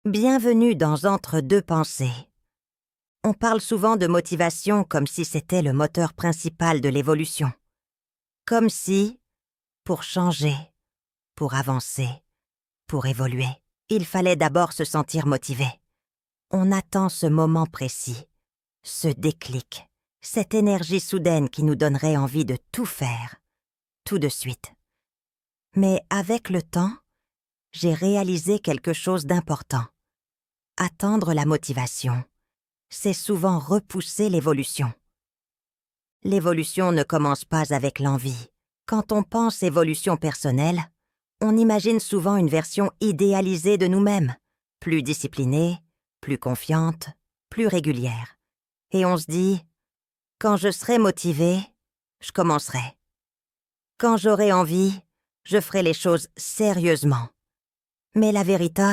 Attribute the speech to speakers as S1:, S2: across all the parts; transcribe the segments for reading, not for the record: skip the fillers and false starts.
S1: Bienvenue dans Entre deux pensées. On parle souvent de motivation comme si c'était le moteur principal de l'évolution. Comme si, pour changer, pour avancer, pour évoluer, il fallait d'abord se sentir motivé. On attend ce moment précis, ce déclic, cette énergie soudaine qui nous donnerait envie de tout faire, tout de suite. Mais avec le temps, j'ai réalisé quelque chose d'important. Attendre la motivation, c'est souvent repousser l'évolution. L'évolution ne commence pas avec l'envie. Quand on pense évolution personnelle, on imagine souvent une version idéalisée de nous-mêmes, plus disciplinée, plus confiante, plus régulière. Et on se dit, quand je serai motivé, je commencerai. Quand j'aurai envie, je ferai les choses sérieusement. Mais la vérité,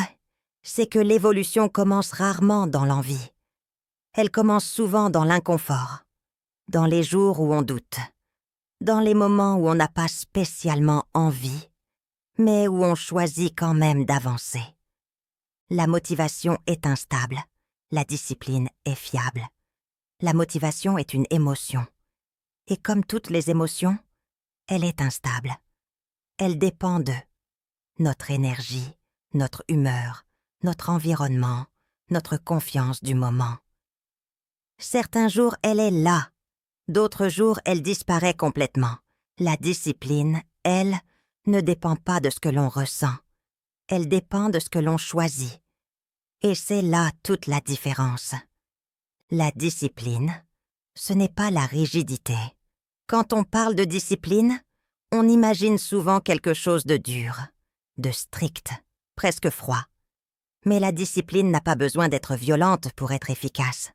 S1: c'est que l'évolution commence rarement dans l'envie. Elle commence souvent dans l'inconfort, dans les jours où on doute, dans les moments où on n'a pas spécialement envie, mais où on choisit quand même d'avancer. La motivation est instable, la discipline est fiable. La motivation est une émotion. Et comme toutes les émotions, elle est instable. Elle dépend de notre énergie, notre humeur, notre environnement, notre confiance du moment. Certains jours, elle est là. D'autres jours, elle disparaît complètement. La discipline, elle, ne dépend pas de ce que l'on ressent. Elle dépend de ce que l'on choisit. Et c'est là toute la différence. La discipline, ce n'est pas la rigidité. Quand on parle de discipline, on imagine souvent quelque chose de dur, de strict, presque froid. Mais la discipline n'a pas besoin d'être violente pour être efficace.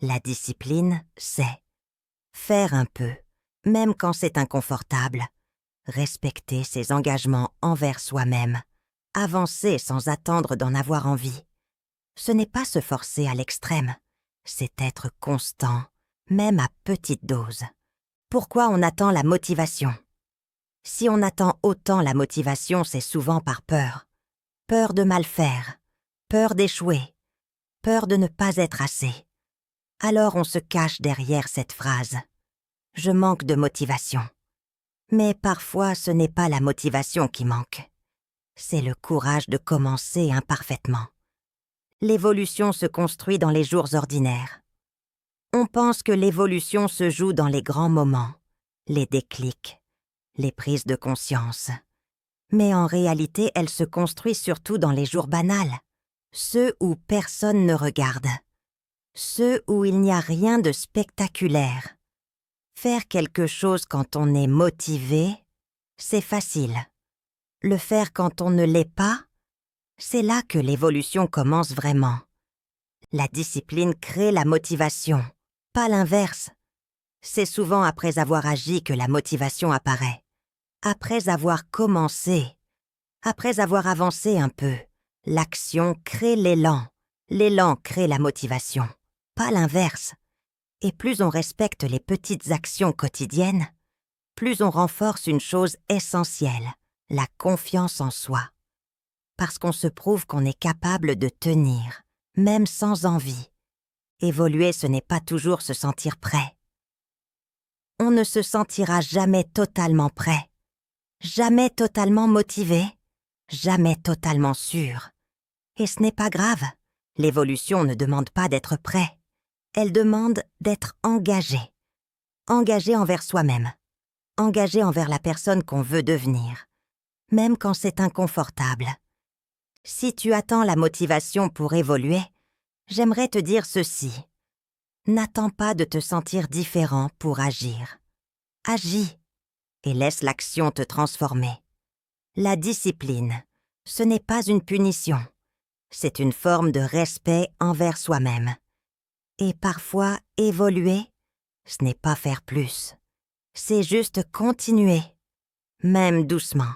S1: La discipline, c'est faire un peu, même quand c'est inconfortable, respecter ses engagements envers soi-même, avancer sans attendre d'en avoir envie. Ce n'est pas se forcer à l'extrême, c'est être constant, même à petite dose. Pourquoi on attend la motivation? Si on attend autant la motivation, c'est souvent par peur. Peur de mal faire, peur d'échouer, peur de ne pas être assez. Alors on se cache derrière cette phrase. Je manque de motivation. Mais parfois, ce n'est pas la motivation qui manque. C'est le courage de commencer imparfaitement. L'évolution se construit dans les jours ordinaires. On pense que l'évolution se joue dans les grands moments, les déclics, les prises de conscience. Mais en réalité, elle se construit surtout dans les jours banals, ceux où personne ne regarde, ceux où il n'y a rien de spectaculaire. Faire quelque chose quand on est motivé, c'est facile. Le faire quand on ne l'est pas, c'est là que l'évolution commence vraiment. La discipline crée la motivation, pas l'inverse. C'est souvent après avoir agi que la motivation apparaît. Après avoir commencé, après avoir avancé un peu, l'action crée l'élan. L'élan crée la motivation, pas l'inverse. Et plus on respecte les petites actions quotidiennes, plus on renforce une chose essentielle, la confiance en soi. Parce qu'on se prouve qu'on est capable de tenir, même sans envie. Évoluer, ce n'est pas toujours se sentir prêt. On ne se sentira jamais totalement prêt, jamais totalement motivé, jamais totalement sûr. Et ce n'est pas grave, l'évolution ne demande pas d'être prêt. Elle demande d'être engagé. Engagé envers soi-même. Engagé envers la personne qu'on veut devenir. Même quand c'est inconfortable. Si tu attends la motivation pour évoluer, j'aimerais te dire ceci. N'attends pas de te sentir différent pour agir. Agis et laisse l'action te transformer. La discipline, ce n'est pas une punition. C'est une forme de respect envers soi-même. Et parfois, évoluer, ce n'est pas faire plus. C'est juste continuer, même doucement.